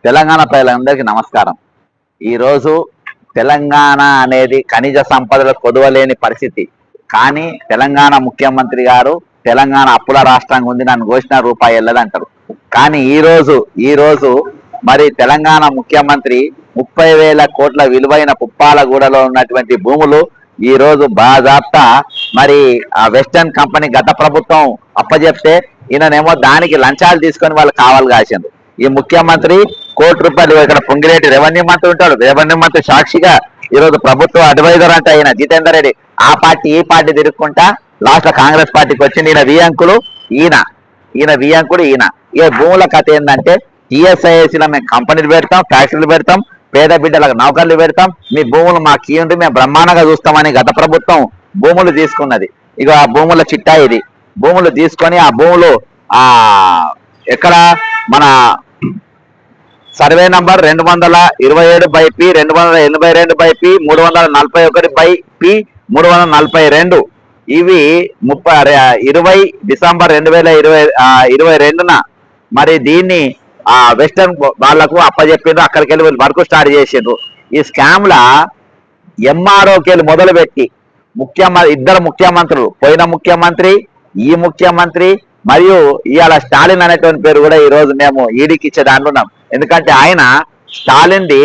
తెలంగాణ ప్రజలందరికీ నమస్కారం. ఈరోజు తెలంగాణ అనేది ఖనిజ సంపదలు కొదవలేని పరిస్థితి. కానీ తెలంగాణ ముఖ్యమంత్రి గారు తెలంగాణ అప్పుల రాష్ట్రంగా ఉంది, నన్ను ఘోషణ రూపాయి వెళ్ళదంటారు. కానీ ఈరోజు మరి తెలంగాణ ముఖ్యమంత్రి 30,000 కోట్ల విలువైన పుప్పాలగూడలో ఉన్నటువంటి భూములు ఈ రోజు బాజాప్తా మరి ఆ వెస్టర్న్ కంపెనీ గత ప్రభుత్వం అప్పచెప్తే ఈయననేమో దానికి లంచాలు తీసుకొని వాళ్ళు కావాలి కాసిండ్రు. ఈ ముఖ్యమంత్రి ₹1,00,00,000 ఇక్కడ పొంగిరెడ్డి రెవెన్యూ మంత్రి ఉంటాడు, రెవెన్యూ మంత్రి సాక్షిగా ఈరోజు ప్రభుత్వ అడ్వైజర్ అంటే ఆయన జితేందర్ రెడ్డి ఆ పార్టీ ఈ పార్టీ తిరుగుకుంటా లాస్ట్ కాంగ్రెస్ పార్టీకి వచ్చింది. ఈయన వియంకుడు ఈయన ఈ భూముల కథ ఏంటంటే టీఎస్ఐఎస్లో మేము కంపెనీలు పెడతాం, ఫ్యాక్టరీలు పెడతాం, పేద బిడ్డలకు నౌకర్లు పెడతాం, మీ భూములు మాకు ఇవ్వండి మేము బ్రహ్మాండంగా చూస్తామని గత ప్రభుత్వం భూములు తీసుకున్నది. ఇక ఆ భూముల చిట్టా ఇది. భూములు తీసుకొని ఆ భూములు ఎక్కడ మన survey number 227/P 282/P 341/P 342 ఇవి 20 డిసెంబర్ 2022న మరి దీన్ని వెస్టర్న్ వాళ్లకు అప్పచెప్పిండ్రు. అక్కడికి వెళ్ళి వీళ్ళు వర్క్ స్టార్ట్ చేసిండ్రు. ఈ స్కామ్ల ఎంఆర్ఓకేలు మొదలుపెట్టి ఇద్దరు ముఖ్యమంత్రులు, పోయిన ముఖ్యమంత్రి, ఈ ముఖ్యమంత్రి మరియు ఇవాళ స్టాలిన్ అనేటువంటి పేరు కూడా ఈ రోజు మేము ఈడీకి ఇచ్చే దాంట్లో ఉన్నాం. ఎందుకంటే ఆయన స్టాలిన్ది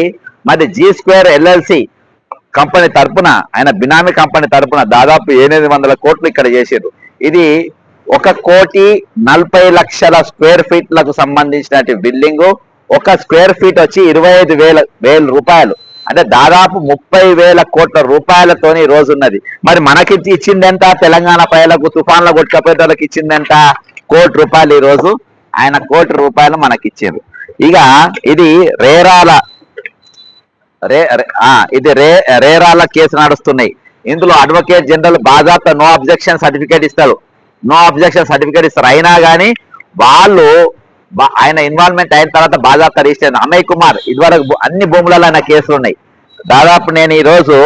మరి G2 LLC కంపెనీ తరపున, ఆయన బినామీ కంపెనీ తరపున దాదాపు 800 కోట్లు ఇక్కడ చేసారు. ఇది 1,40,00,000 స్క్వేర్ ఫీట్లకు సంబంధించినటువంటి బిల్డింగు. ఒక స్క్వేర్ ఫీట్ వచ్చి 25,000 రూపాయలు, అంటే దాదాపు 30,000 కోట్ల రూపాయలతోని ఈ రోజు ఉన్నది. మరి మనకి ఇచ్చిందెంత? తెలంగాణ ప్రజలకు తుఫాన్ల కొట్టుకపోయేటోళ్ళకి ఇచ్చిందెంత? ₹1,00,00,000 ఈ రోజు ఆయన ₹1,00,00,000 మనకిచ్చారు. ఇక ఇది రేరాల కేసు నడుస్తున్నాయి. ఇందులో అడ్వకేట్ జనరల్ బాజాప్తా నో అబ్జెక్షన్ సర్టిఫికేట్ ఇస్తారు. అయినా కానీ వాళ్ళు ఆయన ఇన్వాల్వ్మెంట్ అయిన తర్వాత బాజాప్తా రిజిస్టర్ అమయ్ కుమార్ ఇదివరకు అన్ని భూములలో ఆయన కేసులు ఉన్నాయి. దాదాపు నేను ఈరోజు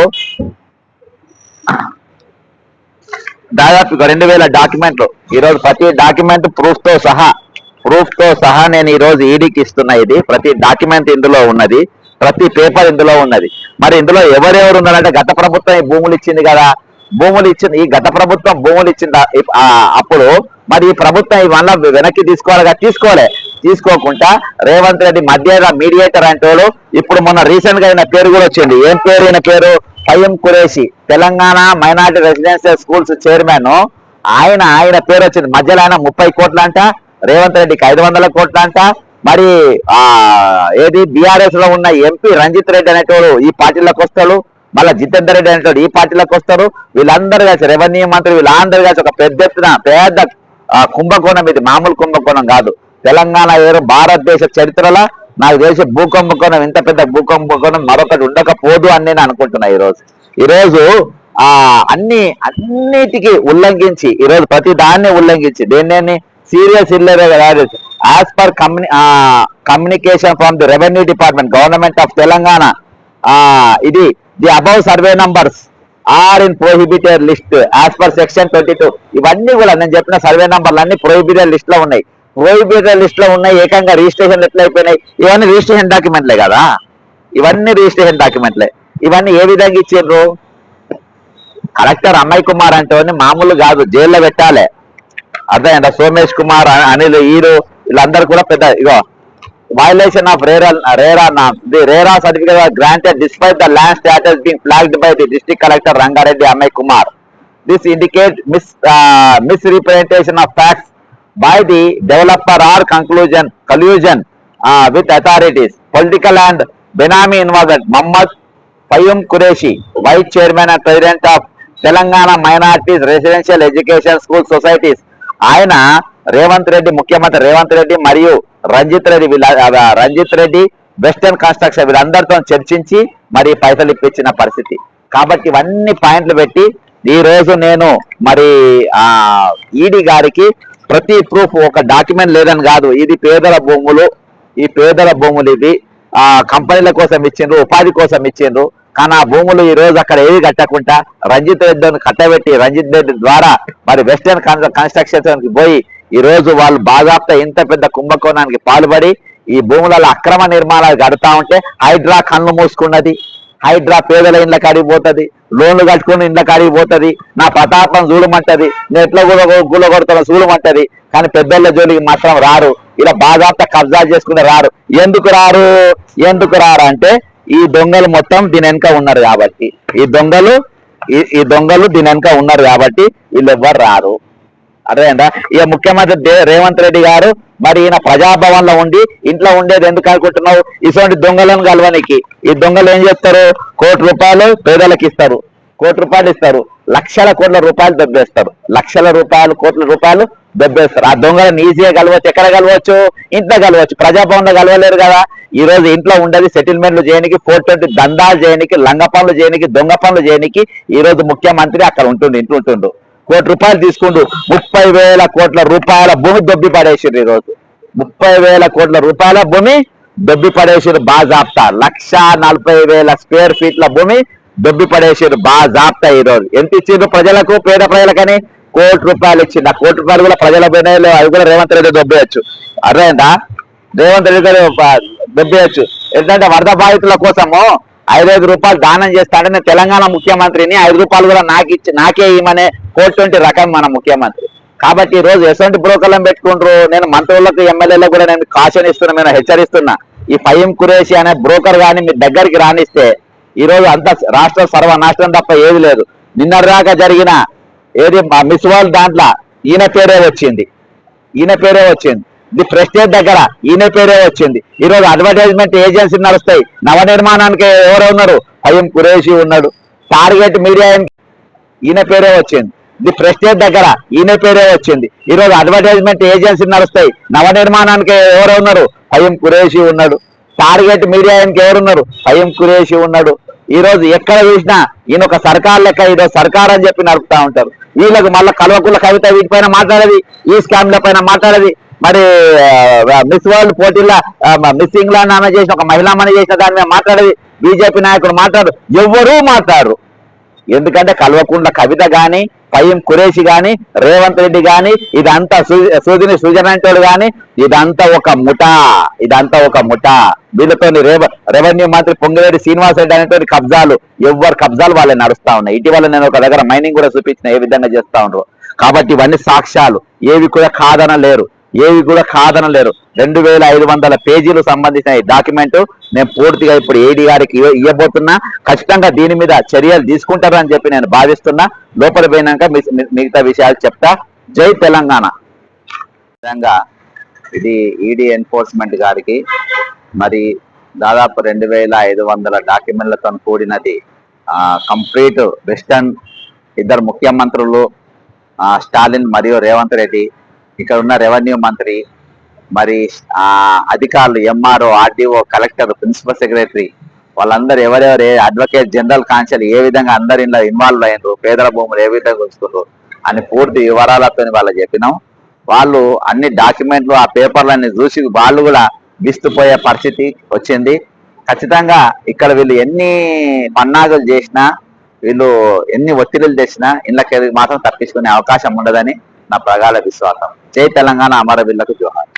2,000 డాక్యుమెంట్లు ఈరోజు ప్రతి డాక్యుమెంట్ ప్రూఫ్ తో సహా నేను ఈరోజు ఈడీకి ఇస్తున్నా. ఇది ప్రతి డాక్యుమెంట్ ఇందులో ఉన్నది, ప్రతి పేపర్ ఇందులో ఉన్నది. మరి ఇందులో ఎవరెవరు ఉన్నారంటే గత ప్రభుత్వం ఈ భూములు ఇచ్చింది కదా, ఈ గత ప్రభుత్వం భూములు ఇచ్చింది. అప్పుడు మరి ఈ ప్రభుత్వం ఇవల్ల వెనక్కి తీసుకోకుండా రేవంత్ రెడ్డి మధ్య మీడియేటర్ అంటే ఇప్పుడు మొన్న రీసెంట్ గా అయిన పేరు కూడా వచ్చింది. ఏం పేరు? అయిన పేరు Fayyam Qureshi, Telangana minority residential schools chairman. ఆయన పేరు వచ్చింది. మధ్యలో ఆయన 30 కోట్లంట, రేవంత్ రెడ్డికి 500 కోట్లంట. మరి ఏది బీఆర్ఎస్ లో ఉన్న ఎంపీ రంజిత్ రెడ్డి అనేటోడు ఈ పార్టీలోకి వస్తాడు, మళ్ళీ జితేందర్ రెడ్డి అనేటోడు ఈ పార్టీలోకి వస్తారు. వీళ్ళందరూ కలిసి రెవెన్యూ మంత్రి వీళ్ళందరూ కలిసి ఒక పెద్ద కుంభకోణం. ఇది మామూలు కుంభకోణం కాదు. తెలంగాణ భారతదేశ చరిత్రలో నాకు తెలిసి భూకుంభకోణం, ఇంత పెద్ద భూకుంభకోణం మరొకటి ఉండకపోదు అని నేను అనుకుంటున్నా. ఈరోజు అన్నిటికీ ఉల్లంఘించి ఈరోజు ప్రతి దాన్ని ఉల్లంఘించి దేన్ని serious as per communication from the revenue department government of Telangana ఇది the above survey numbers are in prohibited list as per section 22. ఇవన్నీ కూడా నేను చెప్పిన సర్వే నంబర్లు అన్ని ప్రొహిబిటెడ్ లిస్ట్ లో ఉన్నాయి. ఏకంగా రిజిస్ట్రేషన్ ఎట్లా అయిపోయినాయి? ఇవన్నీ రిజిస్ట్రేషన్ డాక్యుమెంట్లే కదా, ఇవన్నీ ఏ విధంగా ఇచ్చిండ్రు? కలెక్టర్ అమయ్ కుమార్ అంటే మామూలు కాదు, జైల్లో పెట్టాలి. అర్థమైందా? సోమేష్ కుమార్, అనిల్, వీళ్ళందరూ కూడా పెద్ద violation of RERA certificate was granted despite the land status being flagged by the district collector Rangareddy Amay Kumar. This indicates misrepresentation of facts by the developer or collusion with authorities. Political and benami involvement. Muhammad Fayum Qureshi, Vice Chairman and President of Telangana Minorities Residential Education School Societies. ఆయన ముఖ్యమంత్రి రేవంత్ రెడ్డి మరియు Ranjith Reddy western construction వీళ్ళందరితో చర్చించి మరి పైసలు ఇప్పించిన పరిస్థితి. కాబట్టి ఇవన్నీ పాయింట్లు పెట్టి ఈ రోజు నేను మరి ఈడీ గారికి ప్రతి ప్రూఫ్, ఒక డాక్యుమెంట్ లేదని కాదు, ఇది పేదల భూములు, ఇది కంపెనీల కోసం ఇచ్చిండ్రు, ఉపాధి కోసం ఇచ్చిండ్రు. కానీ ఆ భూములు ఈ రోజు అక్కడ ఏవి కట్టకుండా రంజిత్ రెడ్డిని కట్టబెట్టి రంజిత్ రెడ్డి ద్వారా మరి వెస్టర్న్ కన్స్ట్రక్షన్ పోయి ఈ రోజు వాళ్ళు బాజాప్తా ఇంత పెద్ద కుంభకోణానికి పాల్పడి ఈ భూములలో అక్రమ నిర్మాణాలు కడతా ఉంటే హైడ్రా కళ్ళు మూసుకున్నది. హైడ్రా పేదల ఇండ్ల కాడికి పోతుంది, లోన్లు కట్టుకుని ఇండ్ల కాడికి పోతుంది, నా ప్రతాపం చూడమంటది, నేను ఎట్లా గుల కొడతానో చూడమంటది. కానీ పెద్దల జోలికి మాత్రం రారు. ఇలా బాధాప్త కబ్జా చేసుకుని రారు. ఎందుకు రారు అంటే ఈ దొంగలు మొత్తం దీని వెనక ఉన్నారు కాబట్టి, ఈ దొంగలు దీని వెనక ఉన్నారు కాబట్టి వీళ్ళు ఎవ్వరు రారు. అదేంటా ఇక ముఖ్యమంత్రి రేవంత్ రెడ్డి గారు మరి ఈయన ప్రజాభవన్ లో ఉండి ఇంట్లో ఉండేది ఎందుకు అనుకుంటున్నావు? ఇటువంటి దొంగలను కలవనికి. ఈ దొంగలు ఏం చేస్తారు? ₹1 పేదలకు ఇస్తారు, ₹1 ఇస్తారు, లక్షల కోట్ల రూపాయలు దెబ్బేస్తారు, కోట్ల రూపాయలు దెబ్బేస్తారు. ఆ దొంగలను ఈజీగా కలవచ్చు. ఎక్కడ కలవచ్చు? ఇంట్లో కలవచ్చు. ప్రజాభవన్ లో కలవలేరు కదా. ఈ రోజు ఇంట్లో ఉండేది సెటిల్మెంట్లు చేయడానికి, 420 దందాలు చేయడానికి, లంగ పనులు చేయడానికి, దొంగ పనులు చేయడానికి ఈ రోజు ముఖ్యమంత్రి అక్కడ ఇంట్లో ఉంటుండు. ₹1 తీసుకుంటూ 30,000 కోట్ల రూపాయల భూమి దొబ్బి పడేసారు. ఈ రోజు 30,000 కోట్ల రూపాయల భూమి దొబ్బి పడేసారు బాజాప్తా. 140,000 స్క్వేర్ ఫీట్ల భూమి దొబ్బి పడేసారు బాజాప్తా. ఈ రోజు ఎంత ఇచ్చిండ్రు ప్రజలకు? పేద ప్రజలకని ₹1 ఇచ్చింది. ఆ ₹1 కూడా ప్రజల పోయినాయి, అవి కూడా రేవంత్ రెడ్డి దొబ్బేయచ్చు. అర్థమైందా? రేవంత్ రెడ్డి గారు దొబ్బేయచ్చు. ఎందుకంటే వరద బాధితుల కోసము ₹5 దానం చేస్తాడని నేను తెలంగాణ ముఖ్యమంత్రిని, ₹5 కూడా నాకే ఇవ్వమనే 420 రకం మన ముఖ్యమంత్రి. కాబట్టి ఈ రోజు ఎటువంటి బ్రోకర్లను పెట్టుకుంటారు? నేను మంత్రులకు, ఎమ్మెల్యేలకు కూడా నేను కాషన్ ఇస్తున్నా, నేను హెచ్చరిస్తున్నా. ఈ ఫహీం ఖురేషి అనే బ్రోకర్ కానీ మీ దగ్గరికి రానిస్తే ఈ రోజు అంత రాష్ట్ర సర్వనాశనం తప్ప ఏది లేదు. నిన్నటిదాకా జరిగిన ఏది మిస్ వరల్డ్ దాంట్లో ఈయన పేరే వచ్చింది. ది ప్రెస్టేజ్ దగ్గర ఈయన పేరే వచ్చింది. ఈ రోజు అడ్వర్టైజ్మెంట్ ఏజెన్సీ నడుస్తాయి. నవనిర్మాణానికి ఎవరు ఉన్నారు? ఫహీం ఖురేషి ఉన్నాడు. టార్గెట్ మీడియా ఈయన పేరే వచ్చింది. ది ప్రెస్టేజ్ దగ్గర ఈయన పేరే వచ్చింది. ఈ రోజు అడ్వర్టైజ్మెంట్ ఏజెన్సీ నడుస్తాయి. నవనిర్మాణానికి ఎవరు ఉన్నారు? ఫహీం ఖురేషి ఉన్నాడు. టార్గెట్ మీడియా ఎవరున్నారు? ఫహీం ఖురేషి ఉన్నాడు. ఈ రోజు ఎక్కడ చూసినా ఈయన ఒక సర్కార్ లెక్క, ఈరోజు సర్కార్ అని చెప్పి నడుపుతా ఉంటారు. వీళ్ళకి మళ్ళీ కల్వకుల కవిత వీటిపైన మాట్లాడేది, ఈ స్కామ్ల పైన మాట్లాడేది, మరి మిస్ వరల్డ్ పోటీల్లో మిస్ ఇంగ్లాండ్ ఆమె చేసిన ఒక మహిళామణి చేసిన దాని మీద మాట్లాడేది, బీజేపీ నాయకులు మాట్లాడరు, ఎవ్వరూ మాట్లాడరు. ఎందుకంటే కల్వకుంట్ల కవిత గాని, ఫహీం ఖురేషి గాని, రేవంత్ రెడ్డి గాని, ఇదంతా సుజనంటోడు గాని, ఇదంతా ఒక ముఠా. వీళ్ళతో రెవెన్యూ మంత్రి పొంగిరెడ్డి శ్రీనివాస్ రెడ్డి అనేటువంటి కబ్జాలు, ఎవరు కబ్జాలు వాళ్ళే నడుస్తా ఉన్నాయి. ఇటీవల నేను ఒక దగ్గర మైనింగ్ కూడా చూపించిన ఏ విధంగా చేస్తా ఉండరు. కాబట్టి ఇవన్నీ సాక్ష్యాలు, ఏవి కూడా కాదనలేరు. 2500 పేజీలు సంబంధించిన ఈ డాక్యుమెంట్ నేను పూర్తిగా ఇప్పుడు ఏడీ గారికి ఇవ్వబోతున్నా. ఖచ్చితంగా దీని మీద చర్యలు తీసుకుంటారని చెప్పి నేను భావిస్తున్నా. లోపల పోయినాక మిగతా విషయాలు చెప్తా. జై తెలంగాణ. విధంగా ఇది ఈడీ ఎన్ఫోర్స్మెంట్ గారికి మరి దాదాపు 2500 డాక్యుమెంట్లతో కూడినది. కంప్లీట్ వెస్టర్న్ ఇద్దరు ముఖ్యమంత్రులు స్టాలిన్ మరియు రేవంత్ రెడ్డి, ఇక్కడ ఉన్న రెవెన్యూ మంత్రి, మరి అధికారులు, MRO, RDO, collector, principal secretary, వాళ్ళందరూ ఎవరెవరు అడ్వకేట్ జనరల్ కాన్సల్ ఏ విధంగా అందరి ఇంట్లో ఇన్వాల్వ్ అయినరు, పేదల భూములు ఏ విధంగా ఉంచుతున్నారు అని పూర్తి వివరాలతో వాళ్ళు చెప్పినాం. వాళ్ళు అన్ని డాక్యుమెంట్లు, ఆ పేపర్లన్నీ చూసి వాళ్ళు కూడా విస్తుపోయే పరిస్థితి వచ్చింది. ఖచ్చితంగా ఇక్కడ వీళ్ళు ఎన్ని పన్నాగులు చేసినా, వీళ్ళు ఎన్ని ఒత్తిడులు చేసినా ఇళ్ళకి మాత్రం తప్పించుకునే అవకాశం ఉండదని నా ప్రగాఢ విశ్వాసం. జై తెలంగాణ, అమరవీరులకు జోహార్.